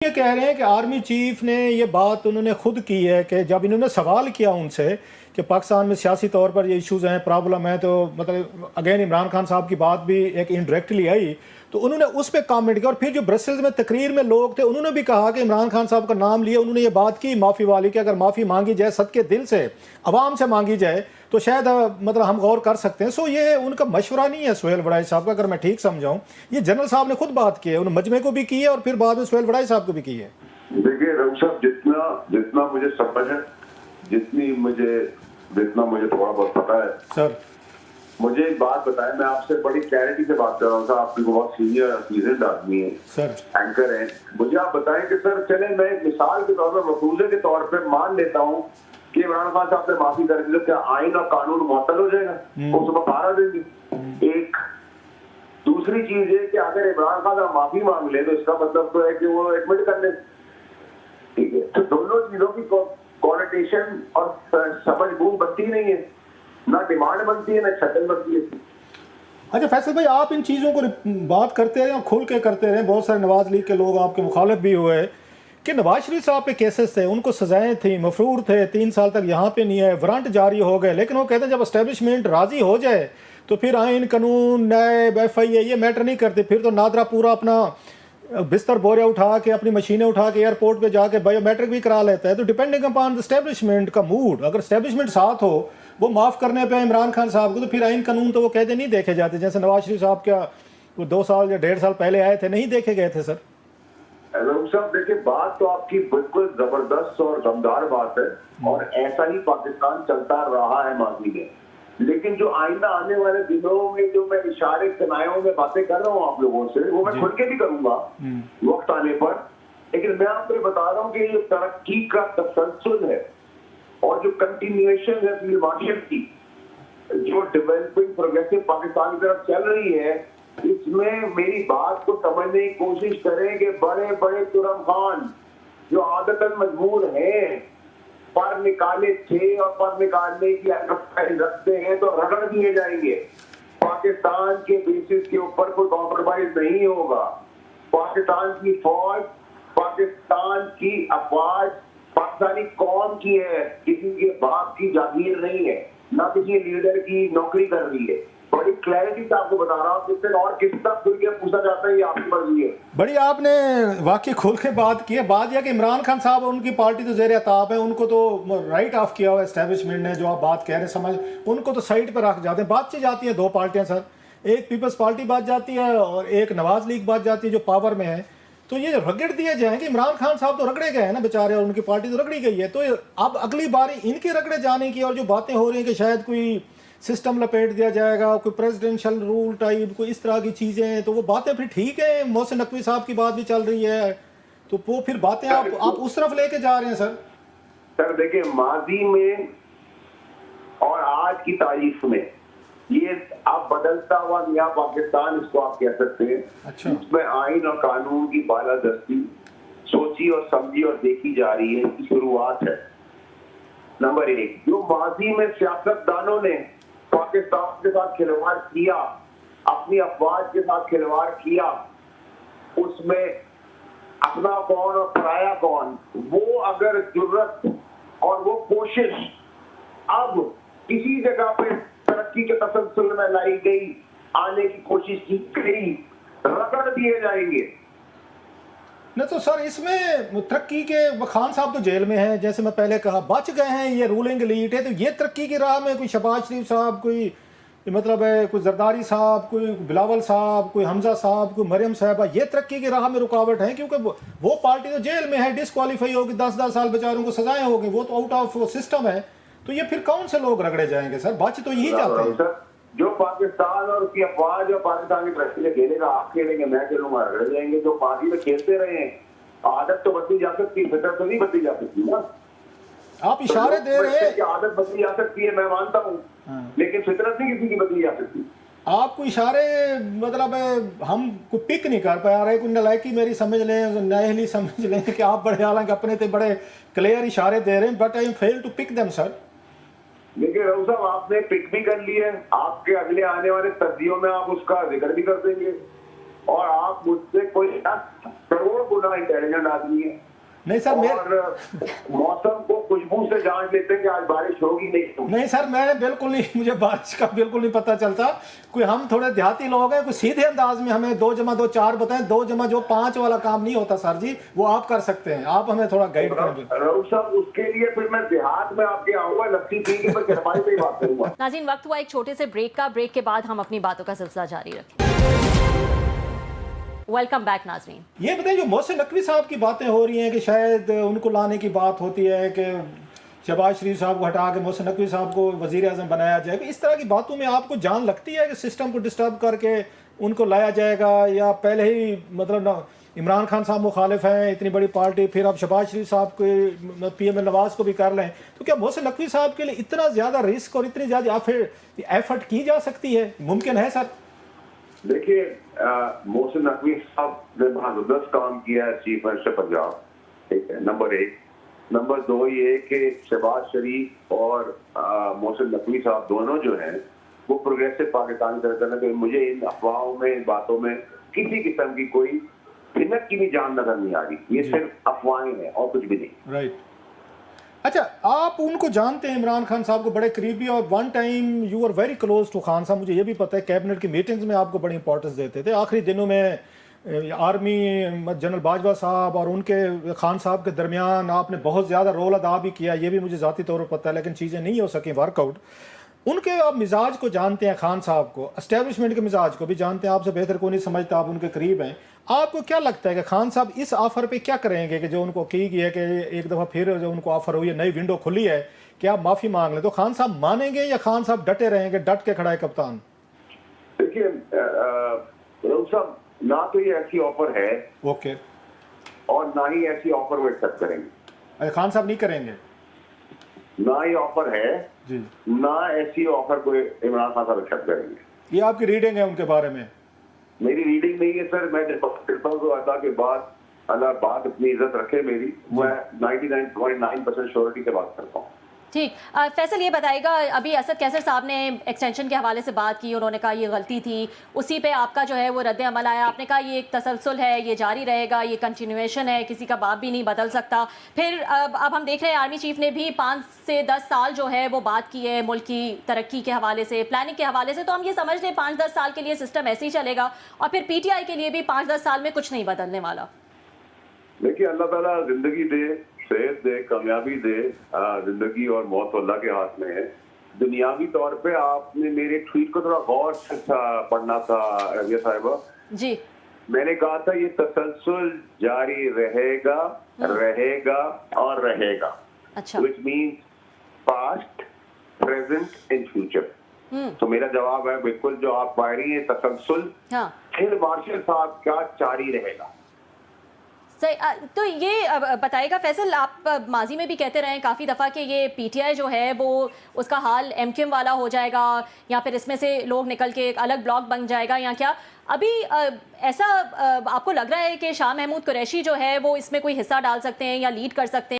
ये कह रहे हैं कि आर्मी चीफ ने ये बात उन्होंने खुद की है कि जब इन्होंने सवाल किया उनसे कि पाकिस्तान में सियासी तौर पर ये इश्यूज हैं, प्रॉब्लम है, तो मतलब अगेन इमरान खान साहब की बात भी एक इनडायरेक्टली आई, तो उन्होंने उस पर कमेंट किया। और फिर जो ब्रसेल्स में तकरीर में लोग थे उन्होंने भी कहा कि इमरान खान साहब का नाम लिए उन्होंने ये बात की माफ़ी वाली कि अगर माफ़ी मांगी जाए सदके दिल से, अवाम से मांगी जाए, तो शायद मतलब हम गौर कर सकते हैं। सो ये उनका मशवरा नहीं है सुहेल वड़ाई साहब का, अगर मैं ठीक समझाऊँ। ये जनरल साहब ने खुद बात की है, उन्होंने मजमे को भी की है और फिर बाद में सुहेल वड़ाई साहब को भी की है। देखिए रघु साहब, जितना मुझे समझ है, जितना मुझे थोड़ा बहुत पता है सर, मुझे एक बात बताएं। मैं आपसे बड़ी क्लैरिटी से बात कर रहा हूँ सर, आपकी बहुत सीनियर आदमी है सर, एंकर है। मुझे आप बताएं कि सर चले मैं मिसाल के तौर पर, मफरूजे के तौर पर मान लेता हूँ कि इमरान खान साहब ने माफी कर दी, तो क्या आइन और कानून मुअत्तल हो जाएगा? वो सुबह पारा देंगे। एक दूसरी चीज है कि अगर इमरान खान साहब माफी मांग ले तो इसका मतलब तो है कि वो एडमिट कर ले। ठीक है, तो दोनों चीजों की कॉन्टेशन और समझ बूझ बनती नहीं है, ना डिमांड बनती है ना शक्ल बनती है। अच्छा फैसल भाई, आप इन चीज़ों को बात करते रहे और खुल के करते रहे। बहुत सारे नवाज लीग के लोग आपके मुखालिफ भी हुए कि नवाज शरीफ साहब पे केसेस थे, उनको सजाएं थी, मफरूर थे, 3 साल तक यहाँ पे नहीं है, वारंट जारी हो गए। लेकिन वो कहते हैं जब एस्टेब्लिशमेंट राजी हो जाए तो फिर आइन कानून नए FIA ये मैटर नहीं करते। फिर तो नादरा पूरा अपना बिस्तर बोरिया उठा के, अपनी मशीनें उठा के एयरपोर्ट पे जाके बायोमेट्रिक भी करा लेता है। तो डिपेंडिंग अपॉन एस्टेब्लिशमेंट का मूड, अगर एस्टेब्लिशमेंट साथ हो वो माफ़ करने पे इमरान खान साहब को, तो फिर आइन कानून तो वो कहते नहीं देखे जाते। जैसे नवाज शरीफ साहब क्या वो 2 साल या 1.5 साल पहले आए थे, नहीं देखे गए थे सर। साहब देखिए, बात तो आपकी बिल्कुल जबरदस्त और दमदार बात है, और ऐसा ही पाकिस्तान चलता रहा है माजी में। लेकिन जो आइंदा आने वाले दिनों में जो मैं इशारे कनायों में बातें कर रहा हूँ आप लोगों से, वो मैं खुल के भी करूंगा वक्त आने पर। लेकिन मैं आपको बता रहा हूँ कि ये तरक्की का तसलसल है और जो कंटिन्यूएशन है अपनी मार्शल की, जो डेवलपिंग प्रोग्रेसिव पाकिस्तान की तरफ चल रही है, इसमें मेरी बात को समझने की कोशिश करें कि बड़े बड़े तुरम खान जो आदतन मजबूर हैं, पर निकाले थे और पर निकालने की रखते हैं तो रगड़ दिए जाएंगे। पाकिस्तान के बेसिस के ऊपर कोई कॉम्प्रोमाइज नहीं होगा। पाकिस्तान की फौज, पाकिस्तान की अफवाज पाकिस्तानी कौम की है, किसी के बाप की जागीर नहीं है, ना किसी लीडर की नौकरी कर रही है। बड़ी क्लैरिटी से आपको बता रहा हूँ, किससे और किस तक खुल के पूछा जाता है, ये आपकी मर्जी है। बड़ी आपने वाकई खोल के बात की है। बात यह कि इमरान खान साहब और उनकी पार्टी तो ज़ेर अताब है, उनको तो राइट ऑफ किया हुआ एस्टेब्लिशमेंट ने। जो आप बात कह रहे हैं समझ, उनको तो साइड पर रख जाते हैं। बात चीज जाती है 2 पार्टियां सर, एक पीपल्स पार्टी बात जाती है और एक नवाज लीग बात जाती है जो पावर में है। तो ये रगड़ दिए जाएंगे, इमरान खान साहब तो रगड़े गए हैं ना बेचारे, और उनकी पार्टी तो रगड़ी गई है। तो अब अगली बारी इनके रगड़े जाने की और जो बातें हो रही हैं कि शायद कोई सिस्टम लपेट दिया जाएगा, कोई प्रेसिडेंशियल रूल टाइप, कोई इस तरह की चीज़ें, तो वो बातें फिर ठीक है। मोहसिन नकवी साहब की बात भी चल रही है, तो वो फिर बातें आप उस तरफ लेके जा रहे हैं सर। सर देखिए, माजी में और आज की तारीख में ये आप बदलता हुआ नया पाकिस्तान इसको आप कह सकते हैं। अच्छा। इसमें आइन और कानून की बालादस्ती सोची और समझी और देखी जा रही है, इसकी शुरुआत है। नंबर 1, जो माजी में सियासतदानों ने पाकिस्तान के साथ खिलवाड़ किया, अपनी अफवाज के साथ खिलवाड़ किया, उसमें अपना कौन और पराया कौन, वो अगर जुर्रत और वो कोशिश अब किसी जगह पे तरक्की के तसलसल में लाई गई, आने की कोशिश की गई, रगड़ दिए जाएंगे। नहीं तो सर इसमें तरक्की के, खान साहब तो जेल में हैं, जैसे मैं पहले कहा, बच गए हैं, ये रूलिंग एलीट है। तो ये तरक्की की राह में कोई शहबाज शरीफ साहब, कोई मतलब है कोई जरदारी साहब, कोई बिलावल साहब, कोई हमजा साहब, कोई मरियम साहबा, ये तरक्की की राह में रुकावट है? क्योंकि वो पार्टी तो जेल में है, डिस्क्वालीफाई होगी, 10-10 साल बेचारों को सजाएं होगी, वो तो आउट ऑफ सिस्टम है। तो ये फिर कौन से लोग रगड़े जाएंगे सर? बच तो यही जाते हैं। जो पाकिस्तान और उसकी अफवाज और पाकिस्तान की तरक्की में खेलेगा, आप खेलेंगे, मैं खेलूंगा, रगड़ जाएंगे। जो पार्टी में खेलते रहे हैं, आदत तो बदली जा सकती है, फितरत तो नहीं बदली जा सकती ना। आप इशारे दे रहे हैं, आदत बदली जा सकती है, मैं मानता हूँ, लेकिन फितरत नहीं किसी की बदली जा सकती। आपको इशारे मतलब हम को पिक नहीं कर पा रहे, कोई नलायकी मेरी समझ लें, नाअहली समझ लें कि आप बड़े, हालांकि अपने तो बड़े क्लियर इशारे दे रहे हैं, but I fail to pick them sir. देखिए रघु साहब, आपने पिक भी कर ली है, आपके अगले आने वाले सदियों में आप उसका जिक्र भी कर देंगे। और आप मुझसे कोई 10 करोड़ गुना इंटेलिजेंट आदमी है। नहीं सर, और मौसम को खुशबू से जान लेते हैं कि आज बारिश होगी नहीं सर, मैं बिल्कुल नहीं, मुझे बारिश का बिल्कुल नहीं पता चलता। कोई हम थोड़े देहाती लोग हैं, कोई सीधे अंदाज में हमें 2 + 2 4 बताएं। 2 + 5 वाला काम नहीं होता सर जी, वो आप कर सकते हैं। आप हमें थोड़ा गाइड करें। रऊफ साहब, उसके लिए फिर मैं देहात में आपके आऊंगा, लस्सी पी के मैं गरमाई पे ही बात करूंगा। नाज़रीन, वक्त हुआ एक छोटे से ब्रेक का। ब्रेक के बाद हम अपनी बातों का सिलसिला जारी रखें। वेलकम बैक नाज़रीन। ये बताइए, जो मोहसिन नकवी साहब की बातें हो रही हैं कि शायद उनको लाने की बात होती है कि शहबाज शरीफ साहब को हटा के मोहसिन नकवी साहब को वज़ीर आज़म बनाया जाएगा, इस तरह की बातों में आपको जान लगती है कि सिस्टम को डिस्टर्ब करके उनको लाया जाएगा, या पहले ही मतलब ना इमरान खान साहब मुखालिफ हैं, इतनी बड़ी पार्टी, फिर आप शहबाज शरीफ साहब के PM नवाज को भी कर लें, तो क्या मोहसिन नकवी साहब के लिए इतना ज़्यादा रिस्क और इतनी ज़्यादा एफर्ट की जा सकती है? मुमकिन है सर? देखिए, मोहसिन नकवी साहब ने जबरदस्त काम किया है चीफ मिनिस्टर पंजाब, ठीक है, नंबर 1। नंबर 2 ये कि शहबाज शरीफ और मोहसिन नकवी साहब दोनों जो हैं वो प्रोग्रेसिव पाकिस्तान करते हैं। तो मुझे इन अफवाहों में, इन बातों में किसी किस्म की कोई हिम्मत की भी जान नजर नहीं आ रही। ये सिर्फ अफवाहें हैं और कुछ भी नहीं। राइट। अच्छा, आप उनको जानते हैं, इमरान खान साहब को बड़े करीबी, और one time you are very close to Khan साहब। मुझे ये भी पता है कैबिनेट की मीटिंग्स में आपको बड़ी इंपॉर्टेंस देते थे। आखिरी दिनों में आर्मी जनरल बाजवा साहब और उनके खान साहब के दरमियान आपने बहुत ज़्यादा रोल अदा भी किया, ये भी मुझे ज़ाती तौर पर पता है, लेकिन चीज़ें नहीं हो सकी वर्कआउट। उनके आप मिजाज को जानते हैं, खान साहब को, एस्टेब्लिशमेंट के मिजाज को भी जानते हैं, आपसे बेहतर कोई नहीं समझता, आप उनके करीब हैं। आपको क्या लगता है कि खान साहब इस ऑफर पे क्या करेंगे कि जो उनको की गई है कि एक दफ़ा फिर जो उनको ऑफर हुई है, नई विंडो खुली है कि आप माफ़ी मांग लें, तो खान साहब मानेंगे या खान साहब डटे रहेंगे, डट के खड़ा है कप्तान? देखिए रऊफ साहब, ना तो ये ऐसी ऑफर है ओके, और ना ही ऐसी ऑफर वो एक्सेप्ट करेंगे। अरे खान साहब नहीं करेंगे? ना ये ऑफर है जी, ना ऐसी ऑफर को इमरान खान साहब एक्सेप्ट करेंगे। ये आपकी रीडिंग है उनके बारे में? मेरी रीडिंग नहीं है सर, मैं जब करता हूँ तो अदा के बाद अल्लाह बात अपनी इज्जत रखे मेरी, मैं 99.9% श्योरिटी से बात करता हूँ। ठीक, फैसल ये बताइएगा, अभी असद कैसर साहब ने एक्सटेंशन के हवाले से बात की, उन्होंने कहा ये गलती थी, उसी पे आपका जो है वो रद्द अमल आया। आपने कहा ये एक तसलसल है, ये जारी रहेगा, ये कंटिन्यूएशन है, किसी का बाप भी नहीं बदल सकता। फिर अब हम देख रहे हैं आर्मी चीफ ने भी 5 से 10 साल जो है वो बात की है मुल्क की तरक्की के हवाले से, प्लानिंग के हवाले से। तो हम ये समझ लें 5-10 साल के लिए सिस्टम ऐसे ही चलेगा, और फिर PTI के लिए भी 5-10 साल में कुछ नहीं बदलने वाला। देखिए, अल्लाह ताला जिंदगी दे, सेहत दे, कामयाबी दे, जिंदगी और मौत अल्लाह के हाथ में है। दुनियावी तौर पे आपने मेरे ट्वीट को थोड़ा गौर से पढ़ना था रबिया साहिबा जी, मैंने कहा था ये तसलसल जारी रहेगा, रहेगा और रहेगा। अच्छा, which means past, present and future. तो मेरा जवाब है बिल्कुल जो आप पढ़ रही हैं, तसलसल हाँ फिर मार्शल साहब क्या जारी रहेगा। सही। तो ये बताइएगा फैसल, आप माजी में भी कहते रहे काफ़ी दफ़ा कि ये PTI जो है वो उसका हाल MQM वाला हो जाएगा, या फिर इसमें से लोग निकल के एक अलग ब्लॉक बन जाएगा, या क्या अभी ऐसा आपको लग रहा है कि शाह महमूद कुरैशी जो है वो इसमें कोई हिस्सा डाल सकते हैं या लीड कर सकते हैं?